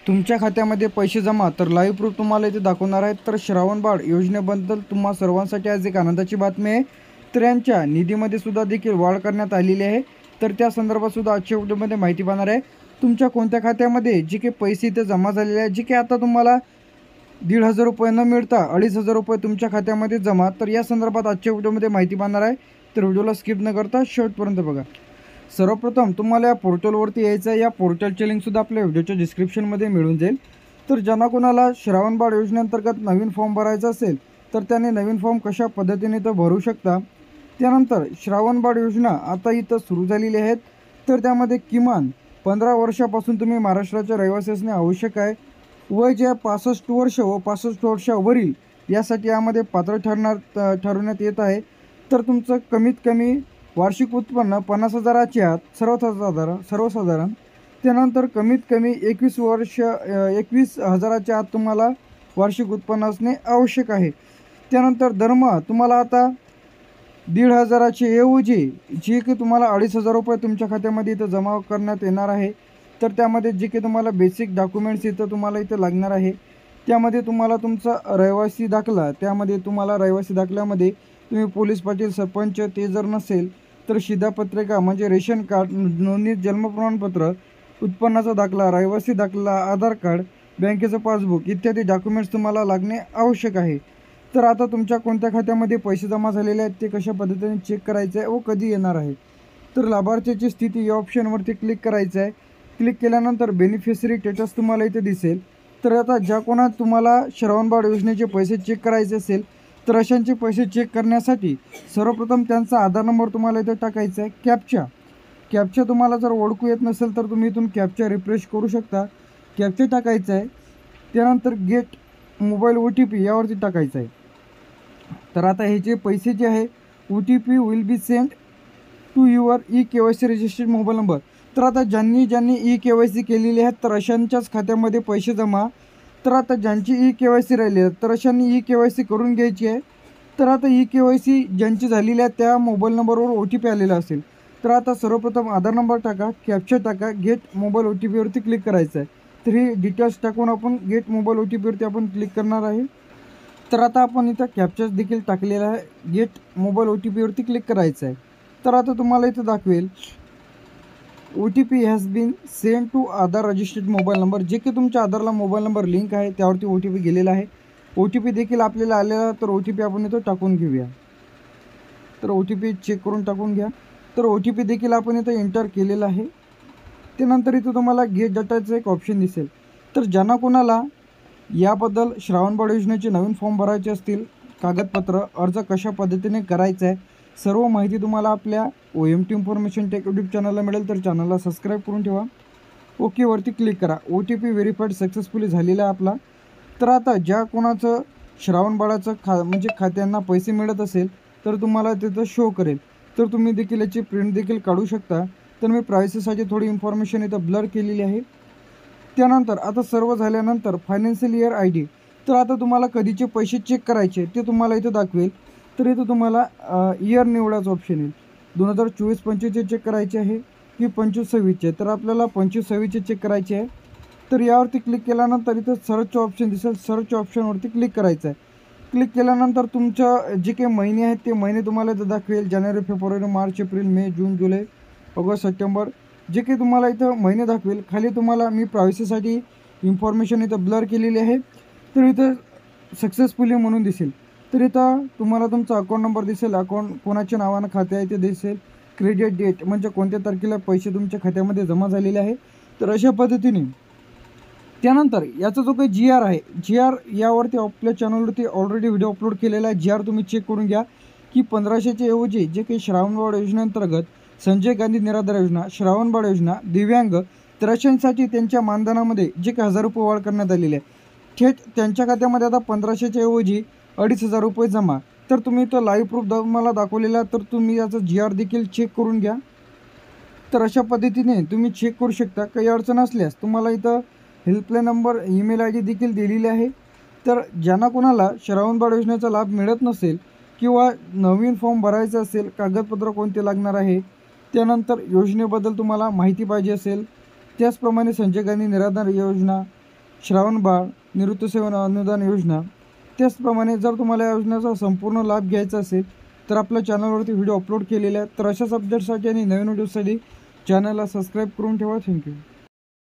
तुमच्या खात्यामध्ये पैसे जमा तर लाईव्ह प्रूफ तुम्हाला इथे दाखवणार आहेत। तर श्रावणबाळ योजनेबद्दल तुम्हा सर्वांसाठी आज एक आनंदाची बातमी आहे। तर यांच्या निधीमध्ये सुद्धा देखील वाढ करण्यात आलेली आहे। तर त्या संदर्भात सुद्धा आजच्या व्हिडिओमध्ये माहिती पाहणार आहे। तुमच्या कोणत्या खात्यामध्ये जे काही पैसे इथे जमा झालेले आहेत, जे काही आता तुम्हाला 1,500 रुपये न मिळता 2,500 रुपये तुमच्या खात्यामध्ये जमा, तर या संदर्भात आजच्या व्हिडिओमध्ये माहिती पाहणार आहे। तर व्हिडिओला स्किप न करता शेवटपर्यंत बघा। सर्वप्रथम तुम्हाला या पोर्टलवरती यायचं आहे। या पोर्टलची लिंकसुद्धा आपल्या व्हिडिओच्या डिस्क्रिप्शनमध्ये मिळून जाईल। तर ज्यांना कोणाला श्रावणबाळ योजनेअंतर्गत नवीन फॉर्म भरायचा असेल तर त्याने नवीन फॉर्म कशा पद्धतीने तर भरू शकता। त्यानंतर श्रावणबाळ योजना आता इथं सुरू झालेली आहेत। तर त्यामध्ये किमान 15 वर्षापासून तुम्ही महाराष्ट्राच्या रहिवासी असणे आवश्यक आहे। वय जे 65 वर्ष व 65 वर्षावरील यासाठी यामध्ये पात्र ठरवण्यात येत आहे। तर तुमचं कमीत कमी वार्षिक उत्पन्न 50,000च्या आत सर्वसाधारण त्यानंतर कमीत कमी 21,000च्या आत तुम्हाला वार्षिक उत्पन्न असणे आवश्यक आहे। त्यानंतर दरमहा तुम्हाला आता 1,500चे ऐवजी जे की तुम्हाला 2,500 रुपये तुमच्या खात्यामध्ये इथं जमा करण्यात येणार आहे। तर त्यामध्ये जे की तुम्हाला बेसिक डॉक्युमेंट्स इथं तुम्हाला इथं लागणार आहे। त्यामध्ये तुम्हाला तुमचा रहिवासी दाखला, त्यामध्ये तुम्हाला रहिवासी दाखल्यामध्ये तुम्ही पोलीस पाटील सरपंच ते जर नसेल तर शिधापत्रिका म्हणजे रेशन कार्ड, नोंदणीत जन्म प्रमाणपत्र, उत्पन्नाचा दाखला, रहिवासी दाखला, आधार कार्ड, बँकेचं पासबुक इत्यादी डॉक्युमेंट्स तुम्हाला लागणे आवश्यक आहे। तर आता तुमच्या कोणत्या खात्यामध्ये पैसे जमा झालेले आहेत ते कशा पद्धतीने चेक करायचं आहे व कधी येणार आहे। तर लाभार्थीची स्थिती या ऑप्शनवरती क्लिक करायचं आहे। क्लिक केल्यानंतर बेनिफिशरी स्टेटस तुम्हाला इथे दिसेल। तर आता ज्या कोणा तुम्हाला श्रावणबाळ योजनेचे पैसे चेक करायचे असेल तर अशांचे पैसे चेक करण्यासाठी सर्वप्रथम त्यांचा आधार नंबर तुम्हाला इथे टाकायचा आहे। कॅप्चा तुम्हाला जर ओळखू येत नसेल तर तुम्ही इथून कॅप्चा रिफ्रेश करू शकता। कॅप्चा टाकायचा आहे। त्यानंतर गेट मोबाईल OTP यावरती टाकायचं आहे। तर आता हे जे पैसे जे आहे OTP will be send to your KYC registered mobile number. तर आता ज्यांनी KYC केलेली आहेत तर अशांच्याच खात्यामध्ये पैसे जमा। तर आता ज्यांची KYC राहिली आहे तर अशांनी KYC करून घ्यायची आहे। तर आता KYC ज्यांची झालेली आहे त्या मोबाईल नंबरवर OTP आलेला असेल। तर आता सर्वप्रथम आधार नंबर टाका, कॅप्चा टाका, गेट मोबाईल OTPवरती क्लिक करायचं आहे। तर ही डिटेल्स टाकून आपण गेट मोबाईल OTPवरती आपण क्लिक करणार आहे। तर आता आपण इथं कॅप्चाच देखील टाकलेला आहे। गेट मोबाईल OTPवरती क्लिक करायचं आहे। तर आता तुम्हाला इथं दाखवेल OTP has been send to Aadhaar registered mobile number, जे की तुमच्या आधारला मोबाईल नंबर लिंक आहे त्यावरती OTP गेलेला आहे। OTP देखील आपल्याला आलेला, तर OTP आपण इथं टाकून घेऊया। तर OTP चेक करून टाकून घ्या। तर OTP देखील आपण इथं एंटर केलेला आहे। त्यानंतर इथं तुम्हाला गेट डाटाचं एक ऑप्शन दिसेल। तर ज्यांना कोणाला याबद्दल श्रावणबाळ योजनेचे नवीन फॉर्म भरायचे असतील, कागदपत्र, अर्ज कशा पद्धतीने करायचा आहे, सर्व माहिती तुम्हाला आपल्या OMT इन्फॉर्मेशन टेक यूट्यूब चॅनलला मिळेल। तर चॅनलला सबस्क्राईब करून ठेवा। ओकेवरती क्लिक करा। OTP व्हेरीफाईड सक्सेसफुली झालेला आहे आपला। तर आता ज्या कोणाचं श्रावणबाळाचं खात्यांना पैसे मिळत असेल तर तुम्हाला तिथं शो करेल। तर तुम्ही देखील याची प्रिंट देखील काढू शकता। तर मी प्रायव्हसीसाठी थोडी इन्फॉर्मेशन इथं ब्लर केलेली आहे। त्यानंतर आता सर्व झाल्यानंतर फायनान्शियल इयर ID, तर आता तुम्हाला कधीचे पैसे चेक करायचे ते तुम्हाला इथं दाखवेल। तर इथं तुम्हाला इयर निवडायचं ऑप्शन येईल। 2024-25चे चेक करायचे आहे की 25-26चे, तर आपल्याला 25-26चे चेक करायचे आहे। तर यावरती क्लिक केल्यानंतर इथं सर्चचं ऑप्शन दिसेल। सर्च ऑप्शनवरती क्लिक करायचं आहे। क्लिक केल्यानंतर तुमचं जे काही महिने आहेत ते महिने तुम्हाला इथं दाखवेल। जानेवारी, फेब्रुवारी, मार्च, एप्रिल, मे, जून, जुलै, ऑगस्ट, सप्टेंबर, जे काही तुम्हाला इथं महिने दाखवेल। खाली तुम्हाला मी प्रायव्हसीसाठी इन्फॉर्मेशन इथं ब्लर केलेली आहे। तर इथं सक्सेसफुली म्हणून दिसेल। तर इथं तुम्हाला तुमचा अकाउंट नंबर दिसेल, अकाउंट कोणाच्या नावानं खाते आहे ते दिसेल, क्रेडिट डेट म्हणजे कोणत्या तारखेला पैसे तुमच्या खात्यामध्ये जमा झालेले आहे। तर अशा पद्धतीने त्यानंतर याचा जो काही GR आहे, GR यावरती आपल्या चॅनलवरती ऑलरेडी व्हिडिओ अपलोड केलेला आहे। GR तुम्ही चेक करून घ्या की 1500च्या ऐवजी जे काही श्रावणबाळ योजनेअंतर्गत संजय गांधी निराधार योजना, श्रावणबाळ योजना, दिव्यांग तर अशांसाठी त्यांच्या मानधनामध्ये जे काही 1,000 रुपये वाढ करण्यात आलेली आहे, थेट त्यांच्या खात्यामध्ये आता 1500च्या ऐवजी 2,500 रुपये जमा। तर तुम्ही तो लाईव्ह प्रूफ मला दाखवलेला, तर तुम्ही याचा GR देखील चेक करून घ्या। तर अशा पद्धतीने तुम्ही चेक करू शकता। काही अडचण असल्यास तुम्हाला इथं हेल्पलाईन नंबर, ईमेल ID देखील दिलेली आहे। तर ज्यांना कोणाला श्रावणबाळ योजनेचा लाभ मिळत नसेल किंवा नवीन फॉर्म भरायचा असेल, कागदपत्र कोणते लागणार आहे, त्यानंतर योजनेबद्दल तुम्हाला माहिती पाहिजे असेल, त्याचप्रमाणे संजय गांधी निराधार योजना श्रावणबाळ, निवृत्ती सेवा अनुदान योजना. त्याचप्रमाणे जर तुम्हाला या योजनेचा संपूर्ण लाभ घ्यायचा असेल तर आपल्या चॅनलवरती व्हिडिओ अपलोड केलेले आहेत. तर अशा सब्जेक्टसाठी आणि नवीन व्हिडिओसाठी चॅनलला सबस्क्राईब करून ठेवा. थँक्यू.